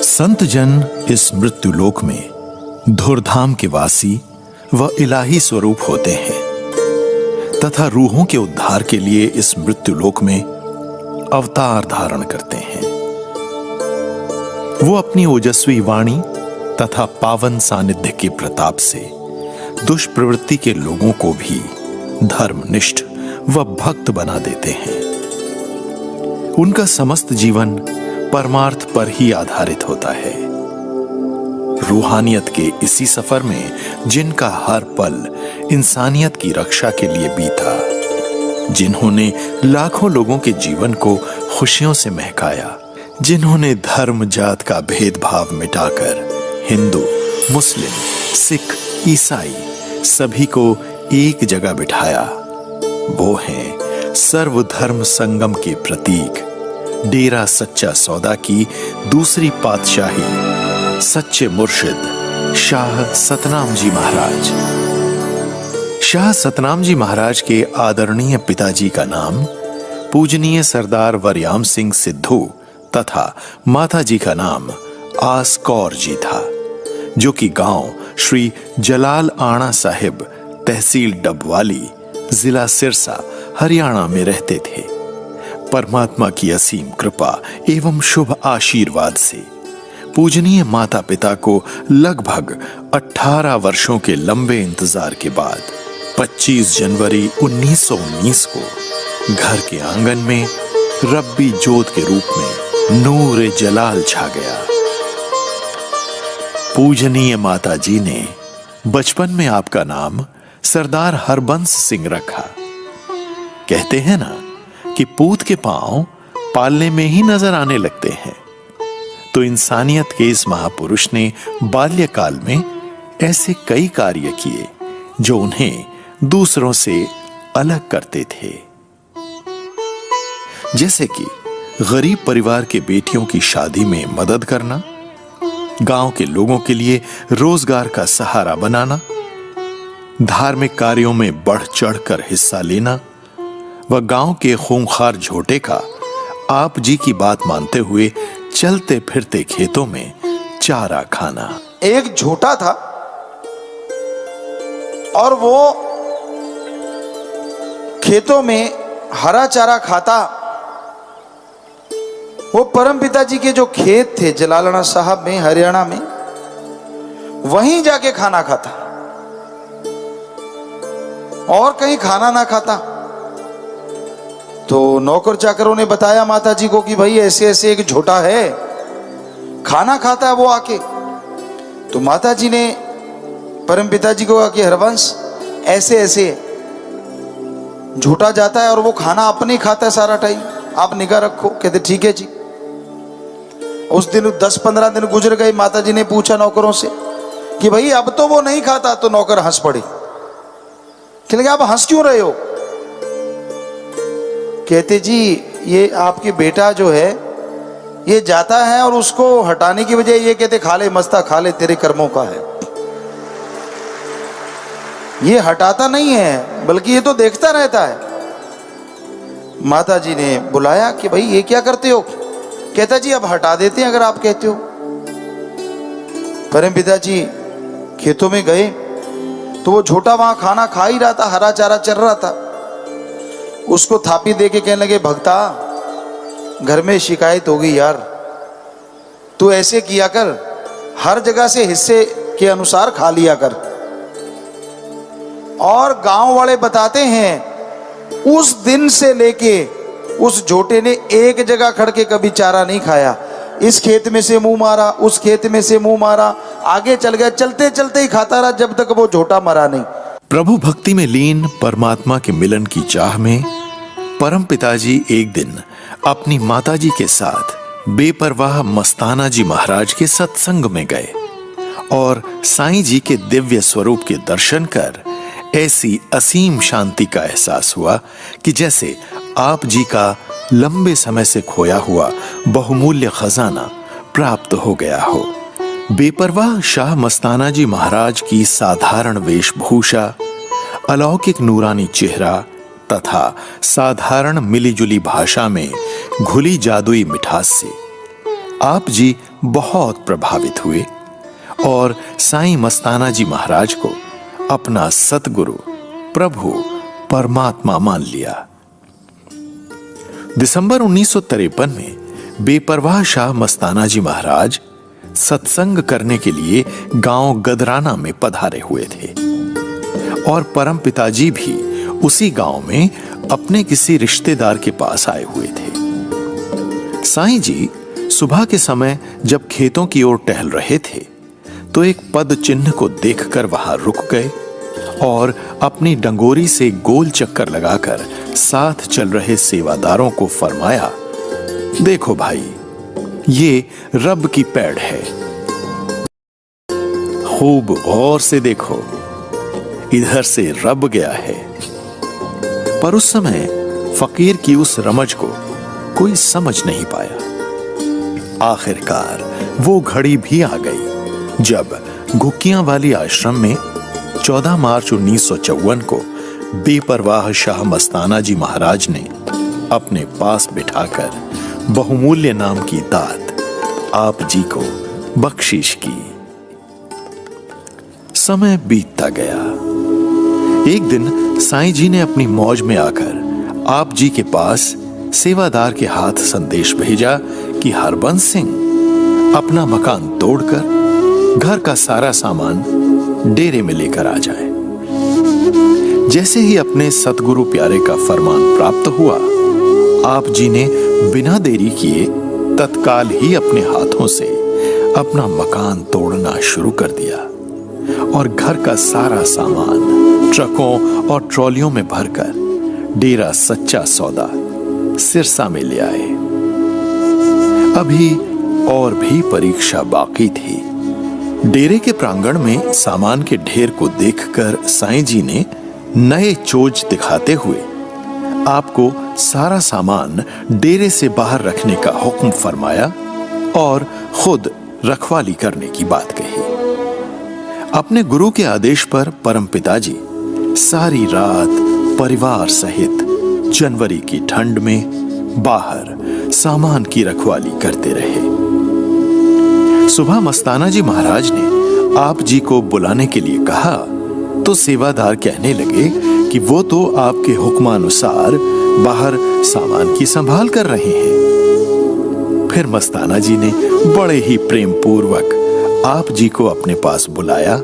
संत जन इस मृत्युलोक में धुरधाम के वासी व इलाही स्वरूप होते हैं तथा रूहों के उद्धार के लिए इस मृत्युलोक में अवतार धारण करते हैं। वो अपनी ओजस्वी वाणी तथा पावन सानिध्य के प्रताप से दुष्प्रवृत्ति के लोगों को भी धर्मनिष्ठ व भक्त बना देते हैं। उनका समस्त जीवन परमार्थ पर ही आधारित होता है। रूहानियत के इसी सफर में जिनका हर पल इंसानियत की रक्षा के लिए बीता, जिन्होंने लाखों लोगों के जीवन को खुशियों से महकाया, जिन्होंने धर्म जात का भेदभाव मिटाकर हिंदू, मुस्लिम, सिख, ईसाई सभी को एक जगह बिठाया, वो हैं सर्वधर्म संगम के प्रतीक डेरा सच्चा सौदा की दूसरी पातशाही सच्चे मुर्शिद शाह सतनाम जी महाराज। शाह सतनाम जी महाराज के आदरणीय पिताजी का नाम पूजनीय सरदार वरयाम सिंह सिद्धू तथा माताजी का नाम आस कौर जी था, जो कि गांव श्री जलाल आना साहिब, तहसील डबवाली, जिला सिरसा, हरियाणा में रहते थे। परमात्मा की असीम कृपा एवं शुभ आशीर्वाद से पूजनीय माता पिता को लगभग 18 वर्षों के लंबे इंतजार के बाद 25 जनवरी 1919 को घर के आंगन में रब्बी जोत के रूप में नूर जलाल छा गया। पूजनीय माता जी ने बचपन में आपका नाम सरदार हरबंस सिंह रखा। कहते हैं ना कि पूत के पांव पालने में ही नजर आने लगते हैं, तो इंसानियत के इस महापुरुष ने बाल्यकाल में ऐसे कई कार्य किए जो उन्हें दूसरों से अलग करते थे। जैसे कि गरीब परिवार के बेटियों की शादी में मदद करना, गांव के लोगों के लिए रोजगार का सहारा बनाना, धार्मिक कार्यों में बढ़ चढ़कर हिस्सा लेना व गांव के खूंखार झोटे का आप जी की बात मानते हुए चलते फिरते खेतों में चारा खाना। एक झोटा था और वो खेतों में हरा चारा खाता। वो परम पिताजी के जो खेत थे जलालना साहब में, हरियाणा में, वहीं जाके खाना खाता और कहीं खाना ना खाता। तो नौकर चाकरों ने बताया माता जी को कि भाई ऐसे ऐसे एक झोटा है, खाना खाता है वो आके। तो माता जी ने परम पिताजी को कहा कि हरवंश ऐसे ऐसे झोटा जाता है और वो खाना अपने ही खाता है सारा टाइम, आप निगाह रखो। कहते ठीक है जी। उस दिन 10-15 दिन गुजर गए। माता जी ने पूछा नौकरों से कि भाई अब तो वो नहीं खाता। तो नौकर हंस पड़े। कहने लगे आप हंस क्यों रहे हो? कहते जी ये आपके बेटा जो है ये जाता है और उसको हटाने की वजह ये कहते खा ले मस्ता खा ले, तेरे कर्मों का है। ये हटाता नहीं है बल्कि ये तो देखता रहता है। माता जी ने बुलाया कि भाई ये क्या करते हो? कहता जी अब हटा देते हैं अगर आप कहते हो। परम पिताजी खेतों में गए तो वो झोटा वहां खाना खा ही रहा था, हरा चारा चल रहा था। उसको थापी दे के कहने लगे भक्ता घर में शिकायत हो गई यार, तू ऐसे किया कर, हर जगह से हिस्से के अनुसार खा लिया कर। और गांव वाले बताते हैं उस दिन से लेके उस झोटे ने एक जगह खड़ के कभी चारा नहीं खाया। इस खेत में से मुंह मारा, उस खेत में से मुंह मारा, आगे चल गया, चलते चलते ही खाता रहा जब तक वो झोटा मरा नहीं। प्रभु भक्ति में लीन परमात्मा के मिलन की चाह में परम पिताजी एक दिन अपनी माताजी के साथ बेपरवाह मस्ताना जी महाराज के सत्संग में गए और साईं जी के दिव्य स्वरूप के दर्शन कर ऐसी असीम शांति का एहसास हुआ कि जैसे आप जी का लंबे समय से खोया हुआ बहुमूल्य खजाना प्राप्त हो गया हो। बेपरवाह शाह मस्ताना जी महाराज की साधारण वेशभूषा, अलौकिक नूरानी चेहरा तथा साधारण मिलीजुली भाषा में घुली जादुई मिठास से आप जी बहुत प्रभावित हुए और साईं मस्ताना जी महाराज को अपना सतगुरु, प्रभु, परमात्मा मान लिया। दिसंबर 1953 में बेपरवाह शाह मस्ताना जी महाराज सत्संग करने के लिए गांव गदराना में पधारे हुए थे और परम पिताजी भी उसी गांव में अपने किसी रिश्तेदार के पास आए हुए थे। साईं जी सुबह के समय जब खेतों की ओर टहल रहे थे तो एक पद चिन्ह को देखकर वहां रुक गए और अपनी डंगोरी से गोल चक्कर लगाकर साथ चल रहे सेवादारों को फरमाया, देखो भाई, ये रब की पैड़ है, खूब गौर से देखो, इधर से रब गया है। पर उस समय फकीर की उस रमज को कोई समझ नहीं पाया। आखिरकार वो घड़ी भी आ गई जब घुक्कियां वाली आश्रम में 14 मार्च 1954 को बेपरवाह शाह मस्ताना जी महाराज ने अपने पास बिठाकर बहुमूल्य नाम की दात आप जी को बख्शिश की। समय बीतता गया। एक दिन साईं जी ने अपनी मौज में आकर आप जी के पास सेवादार के हाथ संदेश भेजा कि हरबंस सिंह अपना मकान तोड़कर घर का सारा सामान डेरे में लेकर आ जाए। जैसे ही अपने सतगुरु प्यारे का फरमान प्राप्त हुआ, आप जी ने बिना देरी किए तत्काल ही अपने हाथों से अपना मकान तोड़ना शुरू कर दिया और घर का सारा सामान ट्रकों और ट्रॉलियों में भरकर डेरा सच्चा सौदा सिरसा में ले आए। अभी और भी परीक्षा बाकी थी। डेरे के प्रांगण में सामान के ढेर को देखकर साईं जी ने नए चोज दिखाते हुए आपको सारा सामान डेरे से बाहर रखने का हुक्म फरमाया और खुद रखवाली करने की बात कही। अपने गुरु के आदेश पर परम पिताजी सारी रात परिवार सहित जनवरी की ठंड में बाहर सामान की रखवाली करते रहे। सुबह मस्ताना जी महाराज ने आप जी को बुलाने के लिए कहा तो सेवादार कहने लगे कि वो तो आपके हुक्मानुसार बाहर सामान की संभाल कर रहे हैं। फिर मस्ताना जी ने बड़े ही प्रेम पूर्वक आप जी को अपने पास बुलाया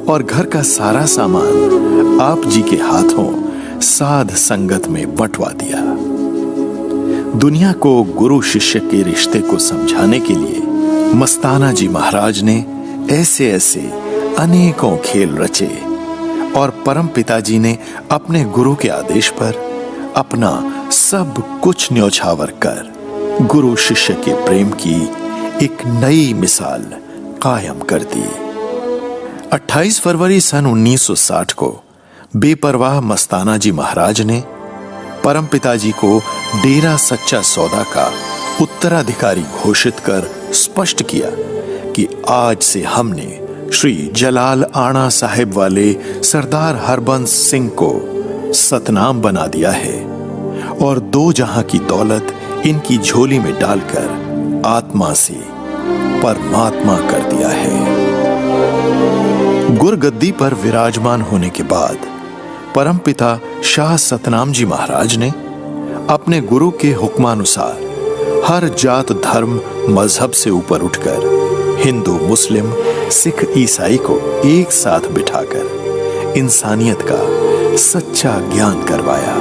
और घर का सारा सामान आप जी के हाथों साध संगत में बंटवा दिया। दुनिया को गुरु शिष्य के रिश्ते को समझाने के लिए मस्ताना जी महाराज ने ऐसे ऐसे अनेकों खेल रचे और परम पिताजी ने अपने गुरु के आदेश पर अपना सब कुछ न्यौछावर कर गुरु शिष्य के प्रेम की एक नई मिसाल कायम कर दी। 28 फरवरी सन 1960 को बेपरवाह मस्ताना जी महाराज ने परम पिताजी को डेरा सच्चा सौदा का उत्तराधिकारी घोषित कर स्पष्ट किया कि आज से हमने श्री जलाल आना साहिब वाले सरदार हरबंस सिंह को सतनाम बना दिया है और दो जहां की दौलत इनकी झोली में डालकर आत्मा से परमात्मा कर दिया है। गुरगद्दी पर विराजमान होने के बाद परमपिता शाह सतनाम जी महाराज ने अपने गुरु के हुक्मानुसार हर जात धर्म मजहब से ऊपर उठकर हिंदू मुस्लिम सिख ईसाई को एक साथ बिठाकर इंसानियत का सच्चा ज्ञान करवाया।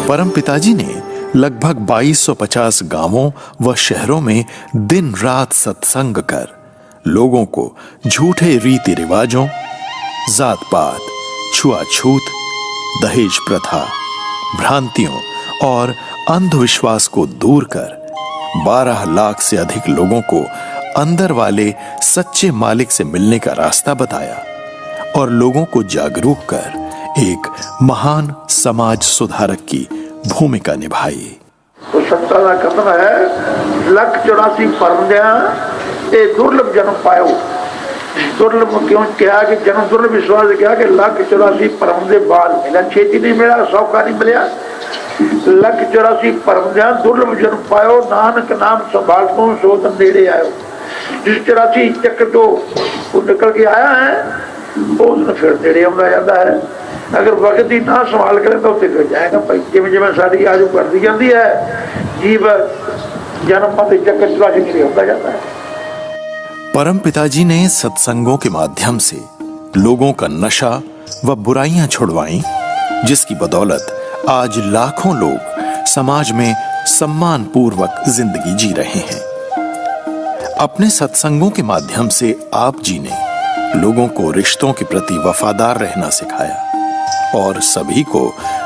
परम पिताजी ने लगभग 2250 गांवों व शहरों में दिन रात सत्संग कर लोगों को झूठे रीति रिवाजों, जात पात, छुआछूत, दहेज प्रथा, भ्रांतियों और अंधविश्वास को दूर कर 12 लाख से अधिक लोगों को अंदर वाले सच्चे मालिक से मिलने का रास्ता बताया और लोगों को जागरूक कर एक महान समाज सुधारक की भूमिका निभाई। तो सत्ता का कथन है 184 परमंदियां ये दुर्लभ जन्म पायो। दुर्लभ क्यों कहा कि जन्म दुर्लभ विश्वास कहा कि 184 परम दे बाल मिला, छेती नहीं मिला, सौखा नहीं मिला। 184 परम दे दुर्लभ जन्म पायो, नानक नाम संभाल को सोध नेड़े आयो। जिस 84 चक्र तो वो निकल के आया है वो उसने फिर नेड़े आना जाता है। अगर वक्त ही ना संभाल करें तो फिर जाएगा भाई। जिमें जिमें सारी आजू कर दी जाती है, जीव जन्म मत चक्कर 84 नेड़े होता जाता है। परम पिताजी ने सत्संगों के माध्यम से लोगों का नशा व बुराइयां छुड़वाई, जिसकी बदौलत आज लाखों लोग समाज में सम्मान पूर्वक जिंदगी जी रहे हैं। अपने सत्संगों के माध्यम से आप जी ने लोगों को रिश्तों के प्रति वफादार रहना सिखाया और सभी को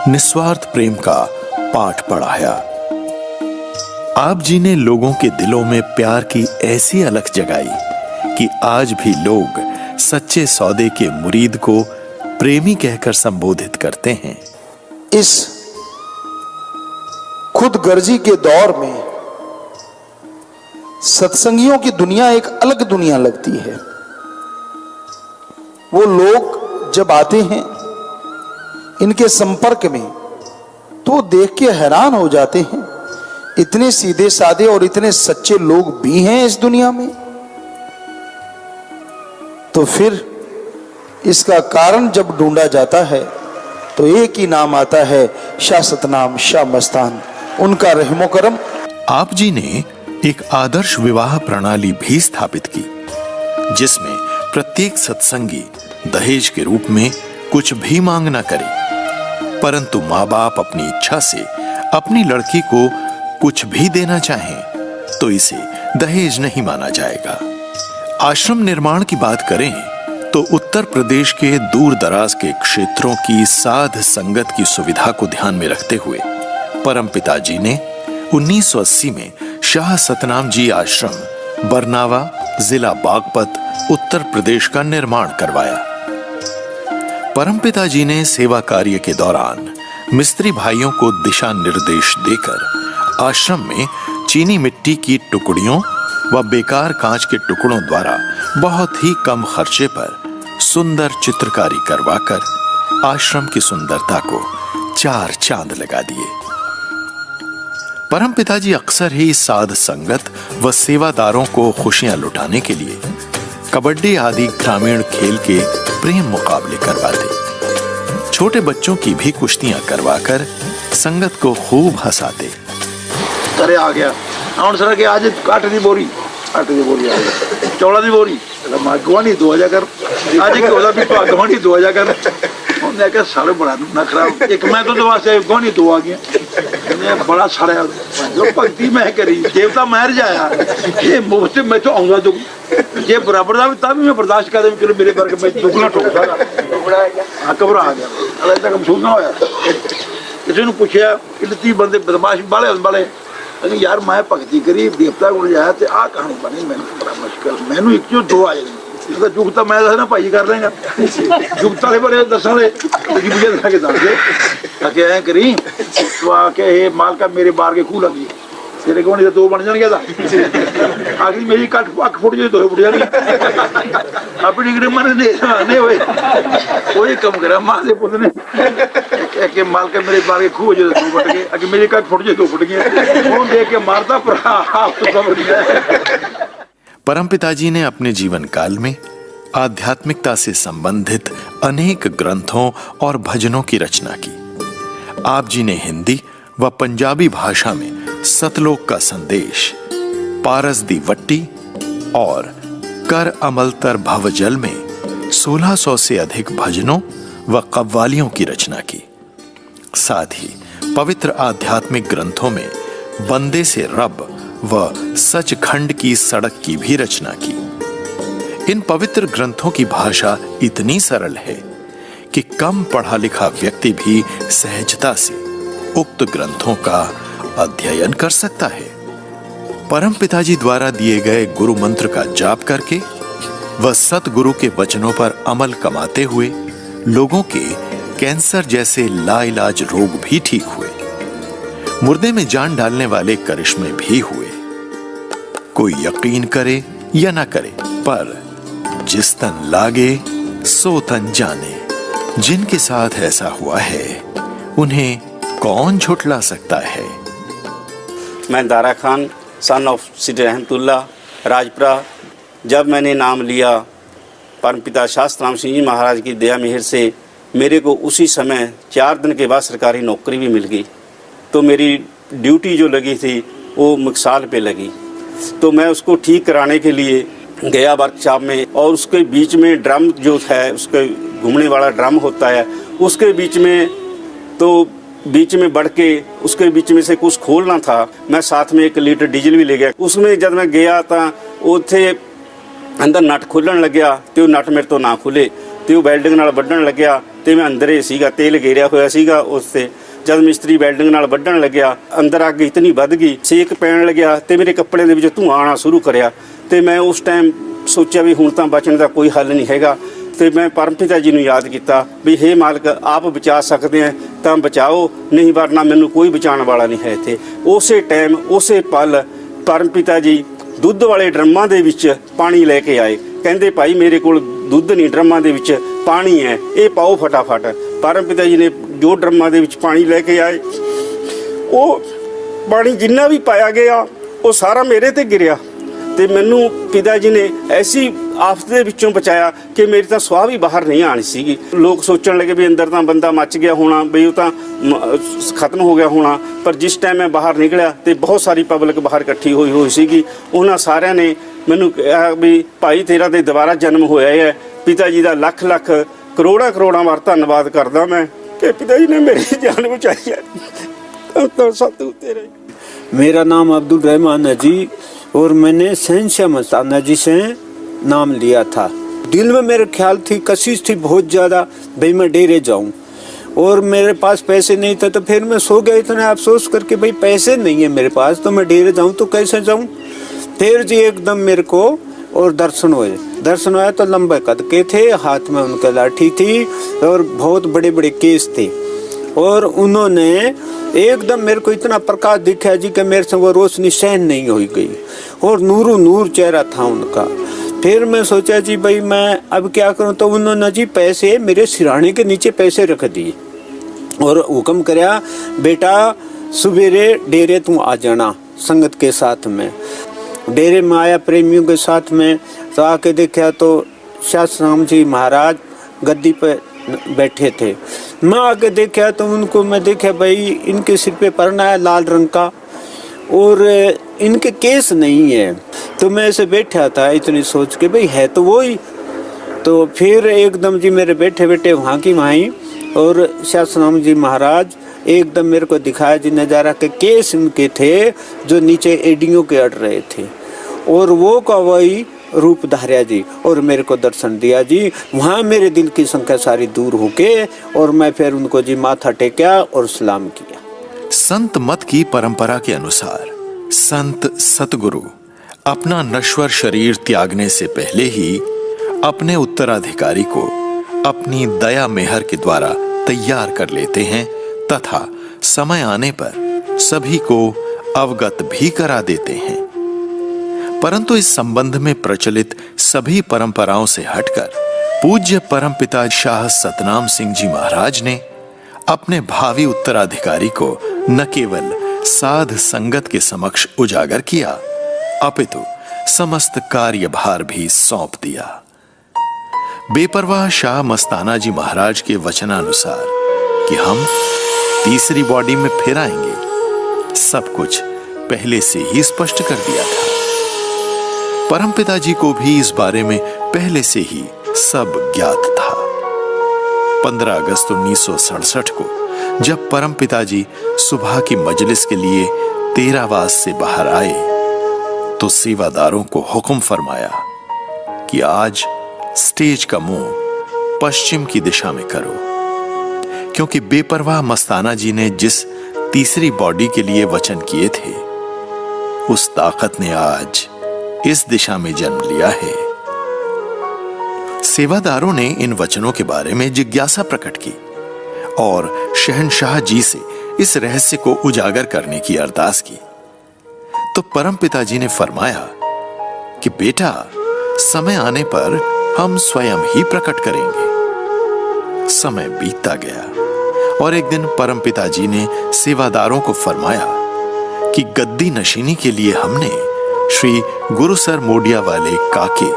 निस्वार्थ प्रेम का पाठ पढ़ाया। आप जी ने लोगों के दिलों में प्यार की ऐसी अलख जगाई कि आज भी लोग सच्चे सौदे के मुरीद को प्रेमी कहकर संबोधित करते हैं। इस खुदगर्जी के दौर में सत्संगियों की दुनिया एक अलग दुनिया लगती है। वो लोग जब आते हैं इनके संपर्क में तो वो देख के हैरान हो जाते हैं, इतने सीधे साधे और इतने सच्चे लोग भी हैं इस दुनिया में। तो फिर इसका कारण जब ढूंढा जाता है तो एक ही नाम आता है, शाह सतनाम शाह मस्तान, उनका रहमो करम। आप जी ने एक आदर्श विवाह प्रणाली भी स्थापित की, जिसमें प्रत्येक सत्संगी दहेज के रूप में कुछ भी मांग न करे, परंतु माँ बाप अपनी इच्छा से अपनी लड़की को कुछ भी देना चाहें तो इसे दहेज नहीं माना जाएगा। आश्रम निर्माण की बात करें तो उत्तर प्रदेश के दूर दराज के क्षेत्रों की साध संगत की सुविधा को ध्यान में रखते हुए परम पिताजी ने 1980 में शाह सतनाम जी आश्रम बरनावा, जिला बागपत, उत्तर प्रदेश का निर्माण करवाया। परम पिताजी ने सेवा कार्य के दौरान मिस्त्री भाइयों को दिशा निर्देश देकर आश्रम में चीनी मिट्टी की टुकड़ियों व बेकार कांच के टुकड़ों द्वारा बहुत ही कम खर्चे पर सुंदर चित्रकारी करवाकर आश्रम की सुंदरता को 4 चांद लगा दिए। परम पिताजी अक्सर ही साध संगत व सेवादारों को खुशियां लुटाने के लिए कबड्डी आदि ग्रामीण खेल के प्रेम मुकाबले करवाते, छोटे बच्चों की भी कुश्तियां करवाकर संगत को खूब हंसाते। अरे आ गया आउन सर के आज आटे की बोरी आ गया, चौड़ा की बोरी गवानी 2000 कर आज की होता भी गवानी 2000 कर। उन्हें कहा सारे बड़ा ना खराब, एक मैं तो वास्ते गवानी 2 आ गया, बड़ा साड़ा जो भक्ति मैं करी देवता मर जाया ये मुफ्त में तो आऊंगा तो ये बराबर का तब मैं बर्दाश्त कर दे मेरे वर्ग में दुगना ठोकता घबरा आ गया। अरे तक महसूस ना होया, किसी ने पूछा कि 30 बंदे बदमाश बाले यार मैं भगती करी देवता को जाया तो आ कहानी बनी, मैंने बड़ा मुश्किल मैनू एक जो 2 आ जाए जुगता मैं दसना भाई कर लेंगा जुगता ले बड़े दस वाले दसा के दस दे ऐ करी तो आके हे मालका मेरे बार के खूह लगी तेरे को 2 बन जाएंगे आखिर मेरी अख फुट जाए 2 फुट जाएगी अपनी डिग्री मन नहीं हुए कोई कम करा मां से पुत ने मालका मेरे बार के खूह जो 2 फुट गए आगे मेरी अख फुट जाए 2 फुट गए वो देख के मारता पर आप तो समझ गया। परम पिताजी ने अपने जीवन काल में आध्यात्मिकता से संबंधित अनेक ग्रंथों और भजनों की रचना की। आप जी ने हिंदी व पंजाबी भाषा में सतलोक का संदेश, पारस दी वट्टी और कर अमल तर भवजल में 1600 से अधिक भजनों व कव्वालियों की रचना की। साथ ही पवित्र आध्यात्मिक ग्रंथों में बंदे से रब व सचखंड की सड़क की भी रचना की। इन पवित्र ग्रंथों की भाषा इतनी सरल है कि कम पढ़ा लिखा व्यक्ति भी सहजता से उक्त ग्रंथों का अध्ययन कर सकता है। परम पिताजी द्वारा दिए गए गुरु मंत्र का जाप करके व सतगुरु के वचनों पर अमल कमाते हुए लोगों के कैंसर जैसे लाइलाज रोग भी ठीक हुए, मुर्दे में जान डालने वाले करिश्मे भी हुए। कोई यकीन करे या न करे, पर जिस तन लागे सो तन जाने। जिनके साथ ऐसा हुआ है उन्हें कौन झुठला सकता है। मैं दारा खान सन ऑफ श्री रहमतुल्लाह राजपुरा, जब मैंने नाम लिया परमपिता शास्त्राम सिंह जी महाराज की दया मेहर से मेरे को उसी समय 4 दिन के बाद सरकारी नौकरी भी मिल गई। तो मेरी ड्यूटी जो लगी थी वो मिसाल पे लगी। तो मैं उसको ठीक कराने के लिए गया वर्कशॉप में, और उसके बीच में ड्रम जो है, उसके घूमने वाला ड्रम होता है, उसके बीच में तो बीच में बढ़ के उसके बीच में से कुछ खोलना था। मैं साथ में 1 लीटर डीजल भी ले गया। उसमें जब मैं गया तो उत्थे अंदर नट खुलन लग्या तो नट मेरे तो ना खुले, तो वैल्डिंग नाल वड्ढण लग्या तो मैं अंदर ही सीगा, तेल घेरिया होया सीगा उससे। जब मिस्त्री वैल्डिंग नाल वड्ढण लग्या अंदर अग इतनी वध गई, सेक पैण लग्या तो मेरे कपड़े दे विच धुआं आना शुरू करिया। तो मैं उस टाइम सोचा भी हुण तां बचण दा कोई हल नहीं हैगा। तो मैं परमपिता जी नूं याद किया भी हे मालक, आप बचा सकते हैं तो बचाओ, नहीं वरना मैनूं कोई बचाने वाला नहीं है इत्थे। उसे टाइम उसे पल परमपिता जी दुੱਧ वाले ड्रमां दे विच पानी लैके आए। कहंदे भाई मेरे कोल दुੱਧ नहीं, ड्रमां दे विच पानी है, ये पाओ फटाफट। परमपिता जी ने जो ड्रमां दे विच पानी लैके आए, वो पानी जिन्ना भी पाया गया वो सारा मेरे ते गिरिया। ਤੇ ਮੈਨੂੰ ਪਿਤਾ ਜੀ ਨੇ ਐਸੀ ਆਫਤ ਦੇ ਵਿੱਚੋਂ ਬਚਾਇਆ ਕਿ ਮੇਰੀ ਤਾਂ ਸਵਾਹ ਵੀ ਬਾਹਰ ਨਹੀਂ ਆਣੀ ਸੀਗੀ। ਲੋਕ ਸੋਚਣ ਲੱਗੇ ਵੀ ਅੰਦਰ ਤਾਂ ਬੰਦਾ ਮੱਚ ਗਿਆ ਹੋਣਾ, ਵੀ ਉਹ ਤਾਂ ਖਤਮ ਹੋ ਗਿਆ ਹੋਣਾ। ਪਰ ਜਿਸ ਟਾਈਮ ਮੈਂ ਬਾਹਰ ਨਿਕਲਿਆ ਤੇ ਬਹੁਤ ਸਾਰੀ ਪਬਲਿਕ ਬਾਹਰ ਇਕੱਠੀ ਹੋਈ ਸੀਗੀ। ਉਹਨਾਂ ਸਾਰਿਆਂ ਨੇ ਮੈਨੂੰ ਕਿਹਾ ਵੀ ਭਾਈ ਤੇਰਾ ਤੇ ਦੁਬਾਰਾ ਜਨਮ ਹੋਇਆ ਹੈ। ਪਿਤਾ ਜੀ ਦਾ ਲੱਖ ਲੱਖ ਕਰੋੜਾਂ ਵਾਰ ਧੰਨਵਾਦ ਕਰਦਾ ਮੈਂ ਕਿ ਪਿਤਾ ਜੀ ਨੇ ਮੇਰੀ ਜਾਨ ਬਚਾਈ ਹੈ। ਤਾਂ ਸਤਿ ਤੇਰੇ। मेरा नाम अब्दुल रहमान है जी, और मैंने शहनशाह मस्ताना जी से नाम लिया था। दिल में मेरे ख्याल थी, कशिश थी बहुत ज़्यादा, भाई मैं डेरे जाऊं, और मेरे पास पैसे नहीं थे। तो फिर मैं सो गया इतना अफसोस करके, भाई पैसे नहीं है मेरे पास तो मैं डेरे जाऊं तो कैसे जाऊं। फिर जी एकदम मेरे को और दर्शन हुए तो लंबे कद के थे, हाथ में उनके लाठी थी और बहुत बड़े बड़े केस थे। और उन्होंने एकदम मेरे को इतना प्रकाश दिखा जी कि मेरे से वो रोशनी सहन नहीं हो गई, और नूरो नूर चेहरा था उनका। फिर मैं सोचा जी भाई मैं अब क्या करूं। तो उन्होंने जी पैसे मेरे सिराने के नीचे पैसे रख दिए और हुक्म कराया, बेटा सवेरे डेरे तू आ जाना संगत के साथ में। डेरे में आया प्रेमियों के साथ में, तो आके देखा तो शास्त्राम जी महाराज गद्दी पे बैठे थे। मैं आके देखा तो उनको मैं देखा भाई इनके सिर पे परना है लाल रंग का, और इनके केस नहीं है। तो मैं ऐसे बैठा था इतनी सोच के भाई है तो वो ही। तो फिर एकदम जी मेरे बैठे बैठे वहाँ की वहीं, और शास्त्राम जी महाराज एकदम मेरे को दिखाया जी नज़ारा के केस इनके थे जो नीचे एडियों के अड़ रहे थे, और वो का वही रूप धारिया जी, और मेरे को दर्शन दिया जी। वहाँ मेरे दिल की संख्या सारी दूर होके, और मैं फिर उनको जी माथा टेका और सलाम किया। संत मत की परंपरा के अनुसार संत सतगुरु अपना नश्वर शरीर त्यागने से पहले ही अपने उत्तराधिकारी को अपनी दया मेहर के द्वारा तैयार कर लेते हैं, तथा समय आने पर सभी को अवगत भी करा देते हैं। परंतु इस संबंध में प्रचलित सभी परंपराओं से हटकर पूज्य परमपिता शाह सतनाम सिंह जी महाराज ने अपने भावी उत्तराधिकारी को न केवल साध संगत के समक्ष उजागर किया, अपितु समस्त कार्यभार भी सौंप दिया। बेपरवाह शाह मस्ताना जी महाराज के वचनानुसार कि हम तीसरी बॉडी में फिर आएंगे, सब कुछ पहले से ही स्पष्ट कर दिया था। परमपिता जी को भी इस बारे में पहले से ही सब ज्ञात था। 15 अगस्त 1967 को जब परमपिता जी सुबह की मजलिस के लिए तेरावास से बाहर आए, तो सेवादारों को हुक्म फरमाया कि आज स्टेज का मुंह पश्चिम की दिशा में करो, क्योंकि बेपरवाह मस्ताना जी ने जिस तीसरी बॉडी के लिए वचन किए थे, उस ताकत ने आज इस दिशा में जन्म लिया है। सेवादारों ने इन वचनों के बारे में जिज्ञासा प्रकट की और शहनशाह जी से इस रहस्य को उजागर करने की अरदास की। तो परमपिता जी ने फरमाया कि बेटा, समय आने पर हम स्वयं ही प्रकट करेंगे। समय बीतता गया और एक दिन परमपिता जी ने सेवादारों को फरमाया कि गद्दी नशीनी के लिए हमने श्री गुरुसर मोडिया वाले काके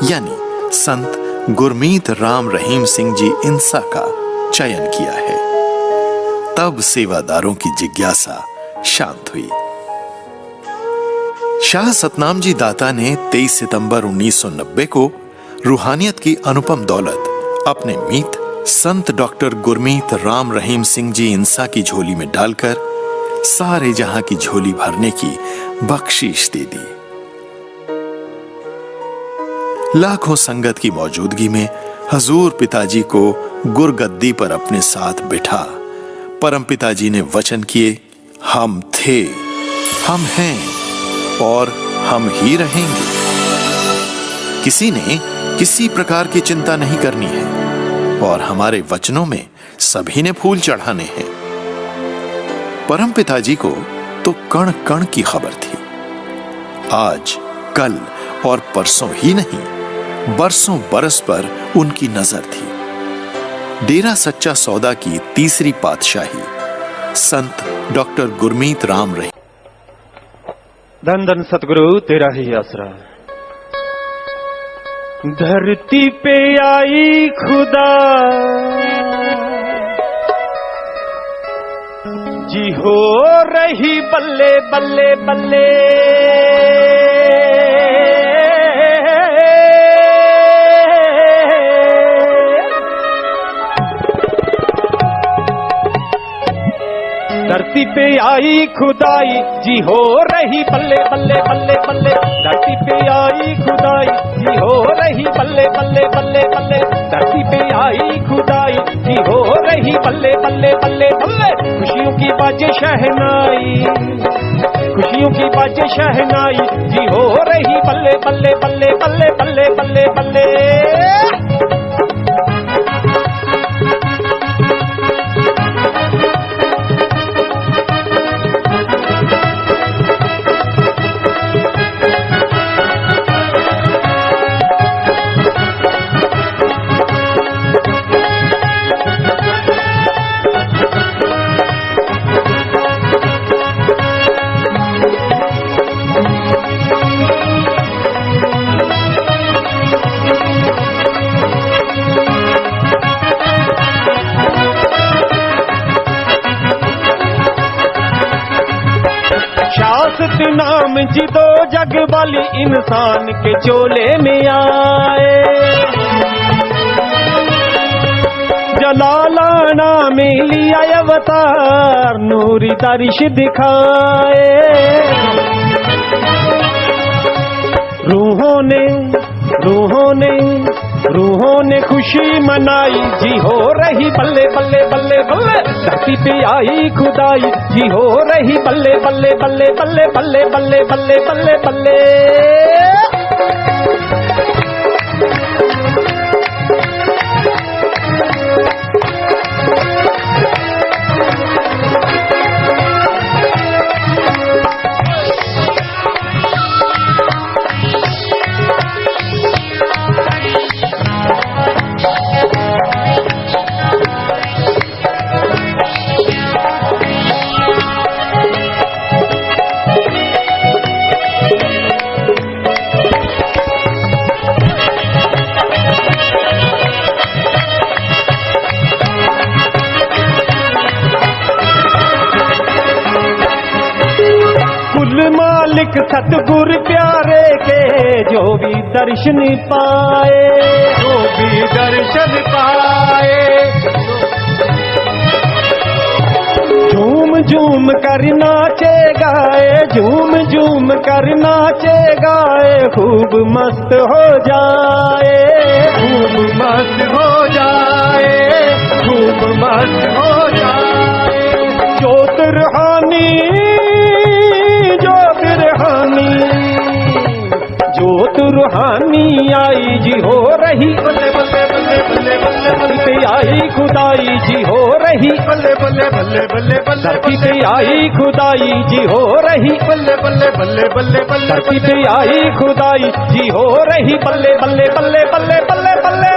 यानी संत गुरमीत राम रहीम सिंह जी इंसा का चयन किया है। तब सेवादारों की जिज्ञासा शांत हुई। शाह सतनाम जी दाता ने 23 सितंबर 1990 को रूहानियत की अनुपम दौलत अपने मीत संत डॉक्टर गुरमीत राम रहीम सिंह जी इंसा की झोली में डालकर सारे जहां की झोली भरने की बख्शीश दे दी। लाखों संगत की मौजूदगी में हजूर पिताजी को गुरगद्दी पर अपने साथ बिठा परम पिताजी ने वचन किए, हम थे, हम हैं और हम ही रहेंगे। किसी ने किसी प्रकार की चिंता नहीं करनी है और हमारे वचनों में सभी ने फूल चढ़ाने हैं। परम पिताजी को तो कण कण की खबर थी। आज, कल और परसों ही नहीं, बरसों बरस पर उनकी नजर थी। डेरा सच्चा सौदा की तीसरी पातशाही संत डॉक्टर गुरमीत राम रहीम। धन धन सतगुरु तेरा ही आसरा। धरती पे आई खुदा जी हो रही बल्ले बल्ले बल्ले। धरती पे आई खुदाई जी हो रही बल्ले बल्ले बल्ले बल्ले। धरती पे आई खुदाई जी हो रही बल्ले बल्ले बल्ले बल्ले। धरती पे आई खुदाई जी हो रही बल्ले बल्ले बल्ले बल्ले। खुशियों की बाजे शहनाई, खुशियों की बाजे शहनाई जी हो रही बल्ले बल्ले बल्ले बल्ले बल्ले बल्ले बल्ले। शासत नाम जी दो जग वाली इंसान के चोले में आए। जलाला नाम लिया अवतार नूरी दर्श दिखाए। रूहों ने खुशी मनाई जी हो रही बल्ले बल्ले बल्ले बल्ले। धरती पे आई खुदाई जी हो रही बल्ले बल्ले बल्ले बल्ले बल्ले बल्ले बल्ले बल्ले बल्ले। मालिक सतगुर प्यारे के जो भी दर्शन पाए, जो भी दर्शन पाए। झूम झूम कर नाचे गाए, झूम झूम कर नाचे गाए। खूब मस्त हो जाए, खूब मस्त हो जाए, खूब मस्त हो जाए। ज्योतिर्हानी ज्योत रूहानी आई जी हो रही बल्ले बल्ले बल्ले बल्ले बल्ले बल्ले। आई खुदाई जी हो रही, बल्ले बल्ले बल्ले बल्ले बल्ले धरती पे आई खुदाई जी हो रही, बल्ले बल्ले बल्ले बल्ले बल्ले धरती पे आई खुदाई जी हो रही, बल्ले बल्ले बल्ले बल्ले बल्ले बल्ले